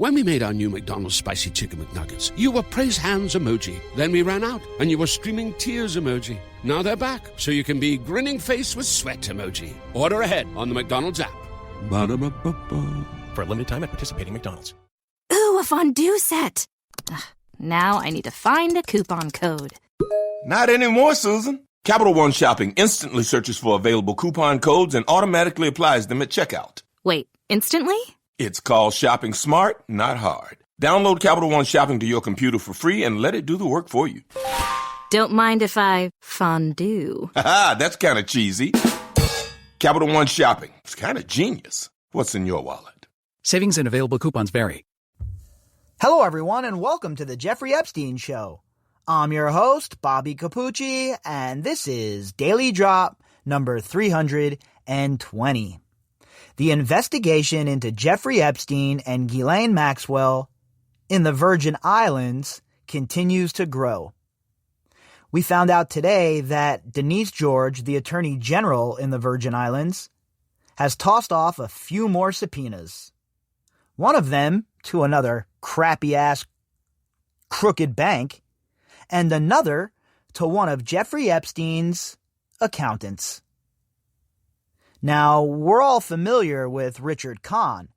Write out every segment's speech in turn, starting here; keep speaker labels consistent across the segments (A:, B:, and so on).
A: When we made our new McDonald's Spicy Chicken McNuggets, you were praise hands emoji. Then we ran out, and you were screaming tears emoji. Now they're back, so you can be grinning face with sweat emoji. Order ahead on the McDonald's app. Ba-da-ba-ba-ba.
B: For a limited time at participating McDonald's.
C: Ooh, a fondue set. Ugh, now I need to find a coupon code.
D: Not anymore, Susan. Capital One Shopping instantly searches for available coupon codes and automatically applies them at checkout.
C: Wait, instantly?
D: It's called shopping smart, not hard. Download Capital One Shopping to your computer for free and let it do the work for you.
C: Don't mind if I fondue.
D: Haha, that's kind of cheesy. Capital One Shopping. It's kind of genius. What's in your wallet?
E: Savings and available coupons vary.
F: Hello, everyone, and welcome to the Jeffrey Epstein Show. I'm your host, Bobbycapucci, and this is Daily Drop number 320. The investigation into Jeffrey Epstein and Ghislaine Maxwell in the Virgin Islands continues to grow. We found out today that Denise George, the Attorney General in the Virgin Islands, has tossed off a few more subpoenas. One of them to another crappy-ass crooked bank, and another to one of Jeffrey Epstein's accountants. Now, we're all familiar with Richard Kahn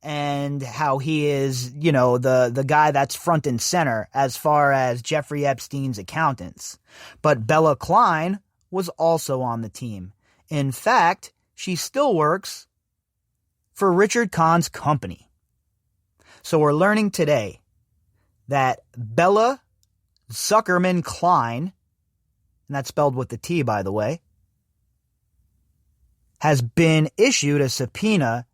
F: and how he is, the guy that's front and center as far as Jeffrey Epstein's accountants. But Bella Klein was also on the team. In fact, she still works for Richard Kahn's company. So we're learning today that Bella Tsukerman Klein, and that's spelled with the T, by the way, has been issued a subpoena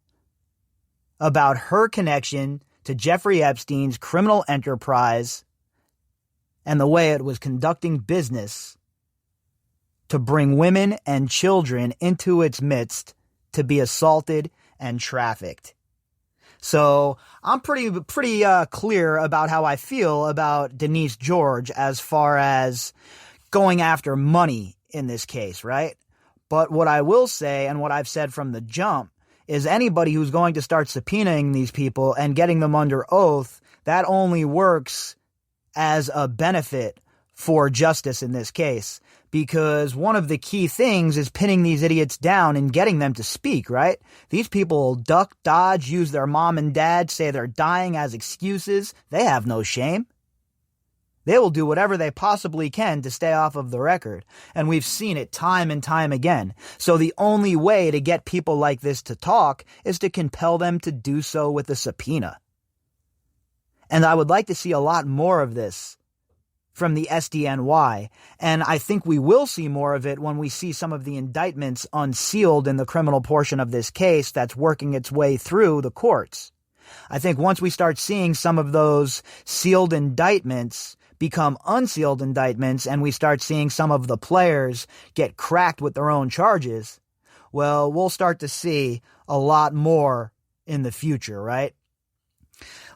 F: about her connection to Jeffrey Epstein's criminal enterprise and the way it was conducting business to bring women and children into its midst to be assaulted and trafficked. So I'm pretty clear about how I feel about Denise George as far as going after money in this case, right? But what I will say, and what I've said from the jump, is anybody who's going to start subpoenaing these people and getting them under oath, that only works as a benefit for justice in this case. Because one of the key things is pinning these idiots down and getting them to speak, right? These people duck, dodge, use their mom and dad, say they're dying as excuses. They have no shame. They will do whatever they possibly can to stay off of the record. And we've seen it time and time again. So the only way to get people like this to talk is to compel them to do so with a subpoena. And I would like to see a lot more of this from the SDNY. And I think we will see more of it when we see some of the indictments unsealed in the criminal portion of this case that's working its way through the courts. I think once we start seeing some of those sealed indictments become unsealed indictments and we start seeing some of the players get cracked with their own charges, well, we'll start to see a lot more in the future, right?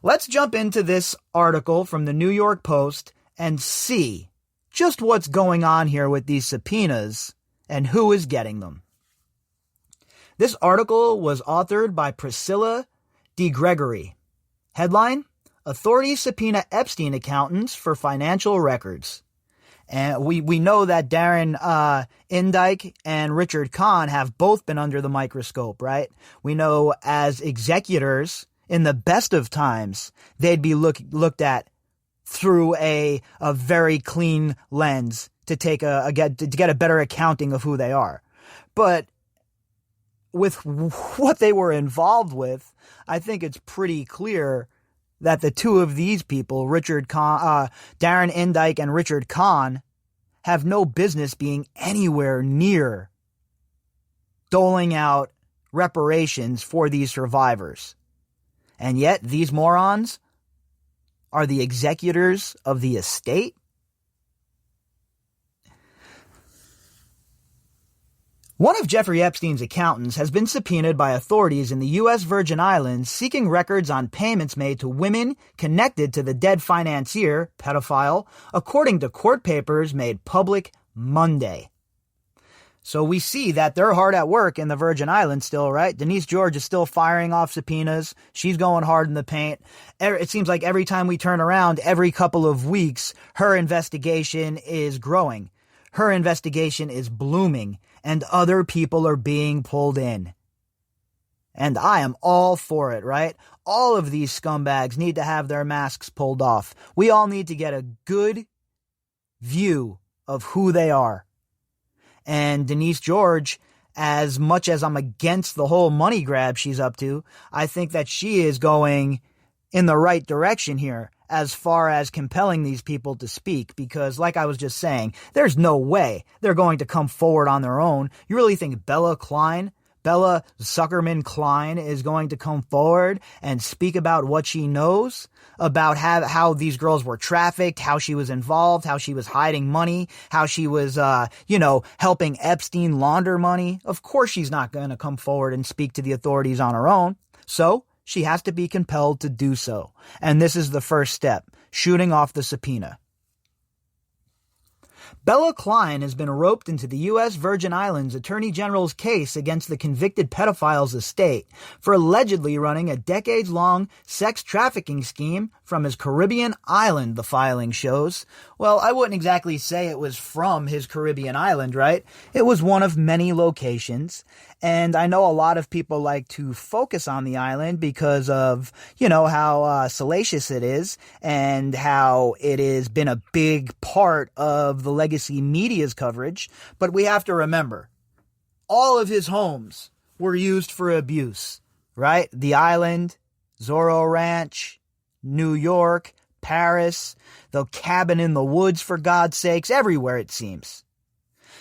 F: Let's jump into this article from the New York Post and see just what's going on here with these subpoenas and who is getting them. This article was authored by Priscilla DeGregory. Headline: Authorities subpoena Epstein accountants for financial records. And we know that Darren Indyke and Richard Kahn have both been under the microscope, right? We know as executors, in the best of times, they'd be looked at through a very clean lens to get a better accounting of who they are. But with what they were involved with, I think it's pretty clear that the two of these people, Darren Indyke and Richard Kahn, have no business being anywhere near doling out reparations for these survivors. And yet, these morons are the executors of the estate? One of Jeffrey Epstein's accountants has been subpoenaed by authorities in the U.S. Virgin Islands seeking records on payments made to women connected to the dead financier, pedophile, according to court papers made public Monday. So we see that they're hard at work in the Virgin Islands still, right? Denise George is still firing off subpoenas. She's going hard in the paint. It seems like every time we turn around, every couple of weeks, her investigation is growing. Her investigation is blooming, and other people are being pulled in. And I am all for it, right? All of these scumbags need to have their masks pulled off. We all need to get a good view of who they are. And Denise George, as much as I'm against the whole money grab she's up to, I think that she is going in the right direction here as far as compelling these people to speak. Because like I was just saying, there's no way they're going to come forward on their own. You really think Bella Tsukerman Klein is going to come forward and speak about what she knows about how these girls were trafficked, how she was involved, how she was hiding money, how she was, helping Epstein launder money? Of course she's not going to come forward and speak to the authorities on her own. So she has to be compelled to do so. And this is the first step, shooting off the subpoena. Bella Klein has been roped into the U.S. Virgin Islands Attorney General's case against the convicted pedophile's estate for allegedly running a decades-long sex trafficking scheme from his Caribbean island, the filing shows. Well, I wouldn't exactly say it was from his Caribbean island, right? It was one of many locations. And I know a lot of people like to focus on the island because of, how salacious it is and how it has been a big part of the legacy media's coverage. But we have to remember, all of his homes were used for abuse, right? The island, Zorro Ranch, New York, Paris, the cabin in the woods, for God's sakes, everywhere it seems.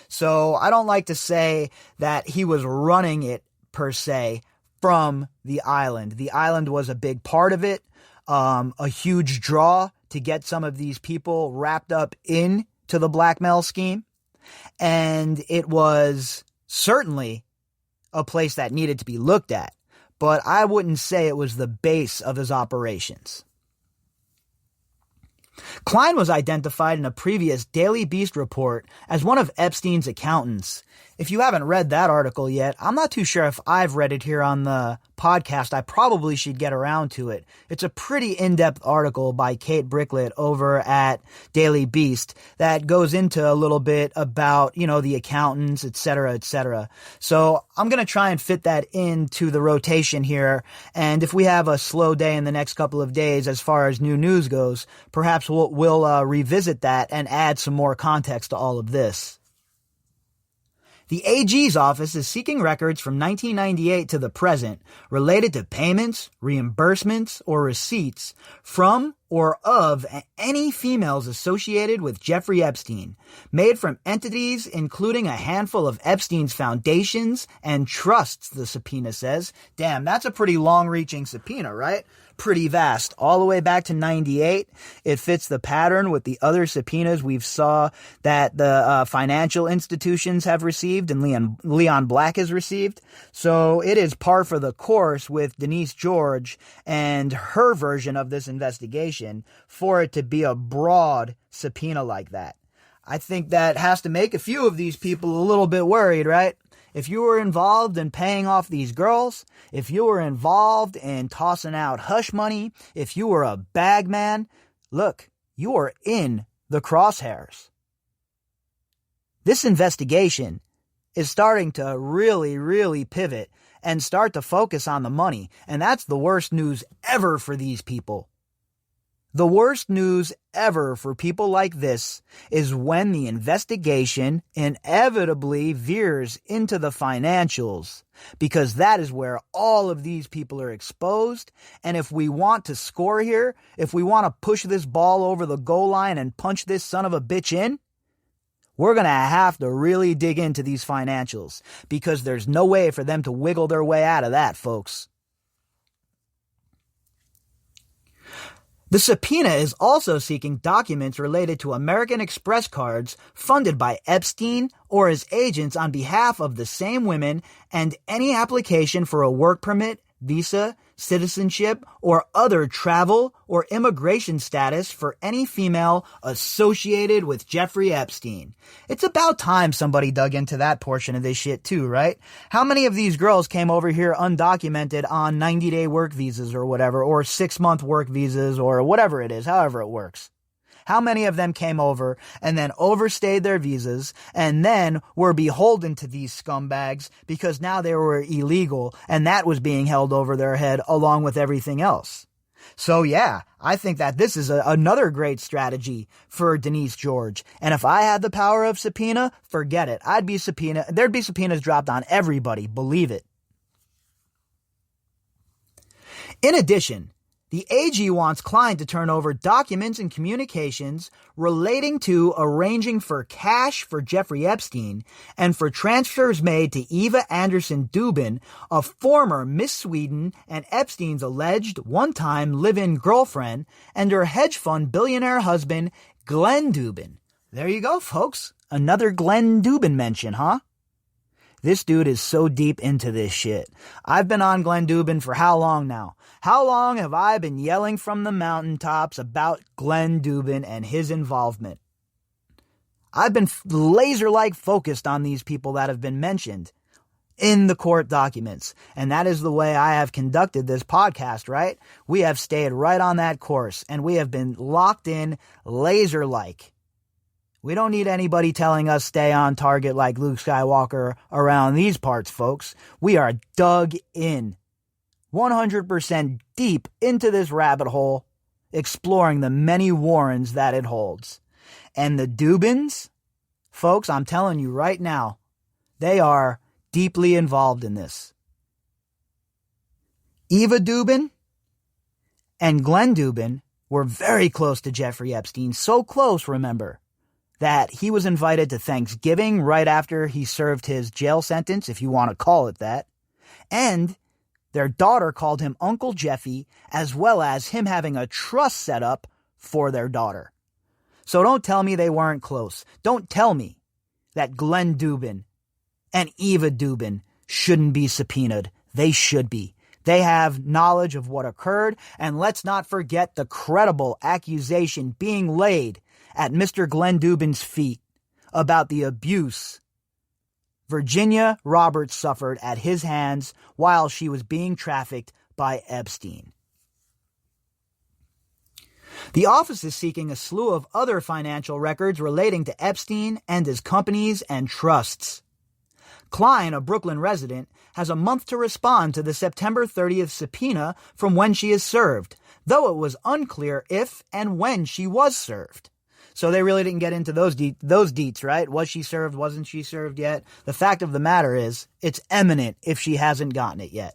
F: So I don't like to say that he was running it, per se, from the island. The island was a big part of it, a huge draw to get some of these people wrapped up into the blackmail scheme. And it was certainly a place that needed to be looked at. But I wouldn't say it was the base of his operations. Klein was identified in a previous Daily Beast report as one of Epstein's accountants. If you haven't read that article yet, I'm not too sure if I've read it here on the podcast. I probably should get around to it. It's a pretty in-depth article by Kate Bricklet over at Daily Beast that goes into a little bit about, the accountants, etc., etc. So I'm going to try and fit that into the rotation here. And if we have a slow day in the next couple of days as far as new news goes, perhaps we'll revisit that and add some more context to all of this. The AG's office is seeking records from 1998 to the present related to payments, reimbursements, or receipts from or of any females associated with Jeffrey Epstein, made from entities including a handful of Epstein's foundations and trusts, the subpoena says. Damn, that's a pretty long-reaching subpoena, right? Pretty vast. All the way back to 98. It fits the pattern with the other subpoenas we've saw that the financial institutions have received and Leon Black has received. So it is par for the course with Denise George and her version of this investigation for it to be a broad subpoena like that. I think that has to make a few of these people a little bit worried, right? If you were involved in paying off these girls, if you were involved in tossing out hush money, if you were a bag man, look, you are in the crosshairs. This investigation is starting to really, really pivot and start to focus on the money. And that's the worst news ever for these people. The worst news ever for people like this is when the investigation inevitably veers into the financials, because that is where all of these people are exposed. And if we want to score here, if we want to push this ball over the goal line and punch this son of a bitch in, we're going to have to really dig into these financials, because there's no way for them to wiggle their way out of that, folks. The subpoena is also seeking documents related to American Express cards funded by Epstein or his agents on behalf of the same women, and any application for a work permit, visa, citizenship, or other travel or immigration status for any female associated with Jeffrey Epstein. It's about time somebody dug into that portion of this shit too, right? How many of these girls came over here undocumented on 90-day work visas or whatever, or 6-month work visas or whatever it is, however it works? How many of them came over and then overstayed their visas and then were beholden to these scumbags because now they were illegal and that was being held over their head along with everything else? So yeah, I think that this is another great strategy for Denise George. And if I had the power of subpoena, forget it. There'd be subpoenas dropped on everybody, believe it. In addition, the AG wants Klein to turn over documents and communications relating to arranging for cash for Jeffrey Epstein and for transfers made to Eva Anderson Dubin, a former Miss Sweden and Epstein's alleged one-time live-in girlfriend, and her hedge fund billionaire husband, Glenn Dubin. There you go, folks. Another Glenn Dubin mention, huh? This dude is so deep into this shit. I've been on Glenn Dubin for how long now? How long have I been yelling from the mountaintops about Glenn Dubin and his involvement? I've been laser-like focused on these people that have been mentioned in the court documents. And that is the way I have conducted this podcast, right? We have stayed right on that course, and we have been locked in laser-like. We don't need anybody telling us stay on target like Luke Skywalker around these parts, folks. We are dug in, 100% deep into this rabbit hole, exploring the many warrens that it holds. And the Dubins, folks, I'm telling you right now, they are deeply involved in this. Eva Dubin and Glenn Dubin were very close to Jeffrey Epstein. So close, remember, that he was invited to Thanksgiving right after he served his jail sentence, if you want to call it that. And their daughter called him Uncle Jeffy, as well as him having a trust set up for their daughter. So don't tell me they weren't close. Don't tell me that Glenn Dubin and Eva Dubin shouldn't be subpoenaed. They should be. They have knowledge of what occurred, and let's not forget the credible accusation being laid at Mr. Glenn Dubin's feet about the abuse Virginia Roberts suffered at his hands while she was being trafficked by Epstein. The office is seeking a slew of other financial records relating to Epstein and his companies and trusts. Klein, a Brooklyn resident, has a month to respond to the September 30th subpoena from when she is served, though it was unclear if and when she was served. So they really didn't get into those deets, right? Was she served? Wasn't she served yet? The fact of the matter is, it's imminent if she hasn't gotten it yet.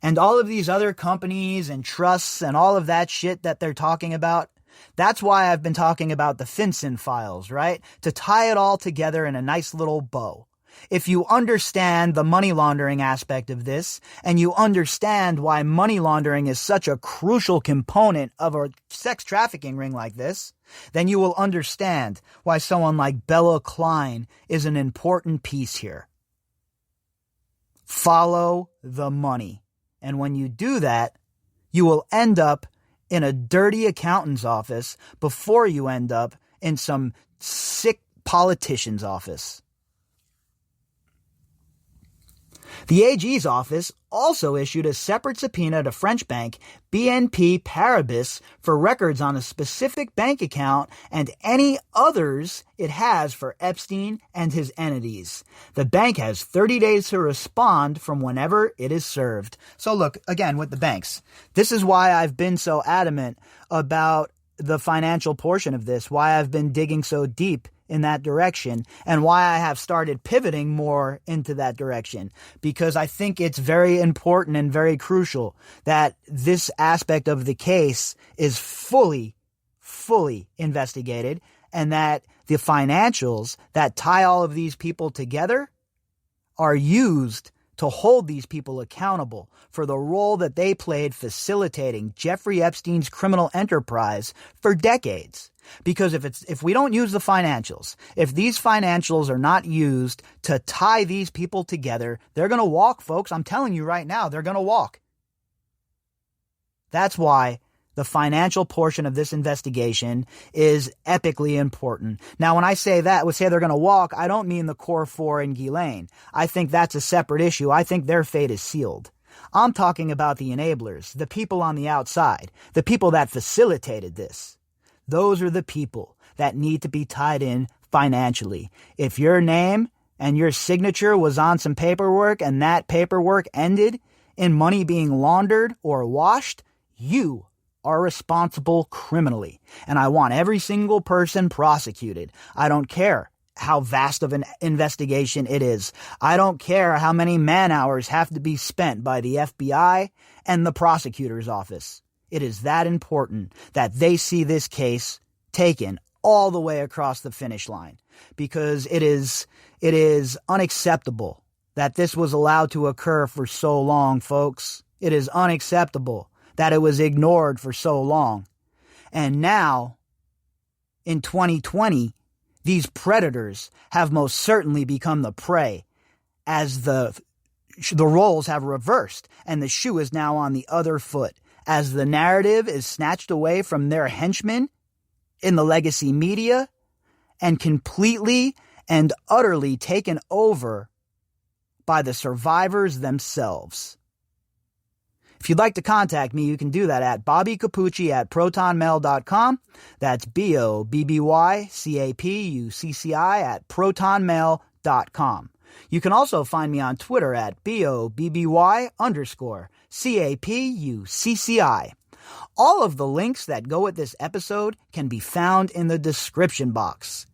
F: And all of these other companies and trusts and all of that shit that they're talking about, that's why I've been talking about the FinCEN files, right? To tie it all together in a nice little bow. If you understand the money laundering aspect of this, and you understand why money laundering is such a crucial component of a sex trafficking ring like this, then you will understand why someone like Bella Klein is an important piece here. Follow the money. And when you do that, you will end up in a dirty accountant's office before you end up in some sick politician's office. The AG's office also issued a separate subpoena to French bank BNP Paribas for records on a specific bank account and any others it has for Epstein and his entities. The bank has 30 days to respond from whenever it is served. So look, again, with the banks, this is why I've been so adamant about the financial portion of this, why I've been digging so deep in that direction, and why I have started pivoting more into that direction, because I think it's very important and very crucial that this aspect of the case is fully investigated, and that the financials that tie all of these people together are used to hold these people accountable for the role that they played facilitating Jeffrey Epstein's criminal enterprise for decades. Because if we don't use the financials, if these financials are not used to tie these people together, they're going to walk, folks. I'm telling you right now, they're going to walk. That's why the financial portion of this investigation is epically important. Now, when I say that, would say they're going to walk, I don't mean the Core 4 and Ghislaine. I think that's a separate issue. I think their fate is sealed. I'm talking about the enablers, the people on the outside, the people that facilitated this. Those are the people that need to be tied in financially. If your name and your signature was on some paperwork and that paperwork ended in money being laundered or washed, you are responsible criminally. And I want every single person prosecuted. I don't care how vast of an investigation it is. I don't care how many man-hours have to be spent by the FBI and the prosecutor's office. It is that important that they see this case taken all the way across the finish line, because it is unacceptable that this was allowed to occur for so long, folks. It is unacceptable that it was ignored for so long. And now, in 2020, these predators have most certainly become the prey, as the roles have reversed and the shoe is now on the other foot, as the narrative is snatched away from their henchmen in the legacy media and completely and utterly taken over by the survivors themselves. If you'd like to contact me, you can do that at bobbycapucci@protonmail.com. That's BOBBYCAPUCCI@protonmail.com. You can also find me on Twitter at BOBBY_CAPUCCI. All of the links that go with this episode can be found in the description box.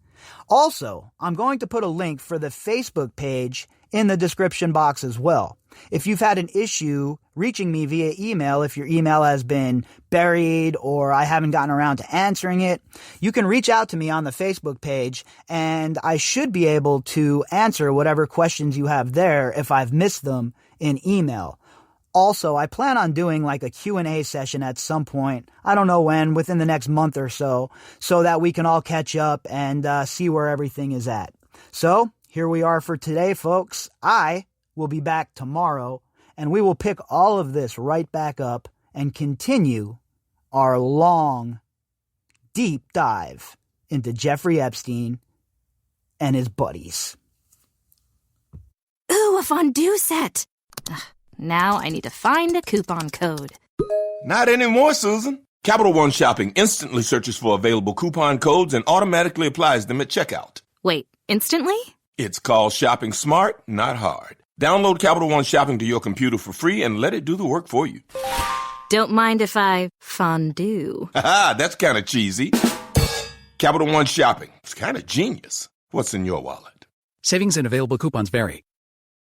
F: Also, I'm going to put a link for the Facebook page in the description box as well. If you've had an issue reaching me via email, if your email has been buried or I haven't gotten around to answering it, you can reach out to me on the Facebook page and I should be able to answer whatever questions you have there if I've missed them in email. Also, I plan on doing like a Q&A session at some point, I don't know when, within the next month or so that we can all catch up and see where everything is at. So, here we are for today, folks. I will be back tomorrow, and we will pick all of this right back up and continue our long, deep dive into Jeffrey Epstein and his buddies.
C: Ooh, a fondue set! Ugh, now I need to find a coupon code.
D: Not anymore, Susan. Capital One Shopping instantly searches for available coupon codes and automatically applies them at checkout.
C: Wait, instantly?
D: It's called shopping smart, not hard. Download Capital One Shopping to your computer for free and let it do the work for you.
C: Don't mind if I fondue.
D: Haha, that's kind of cheesy. Capital One Shopping. It's kind of genius. What's in your wallet?
E: Savings and available coupons vary.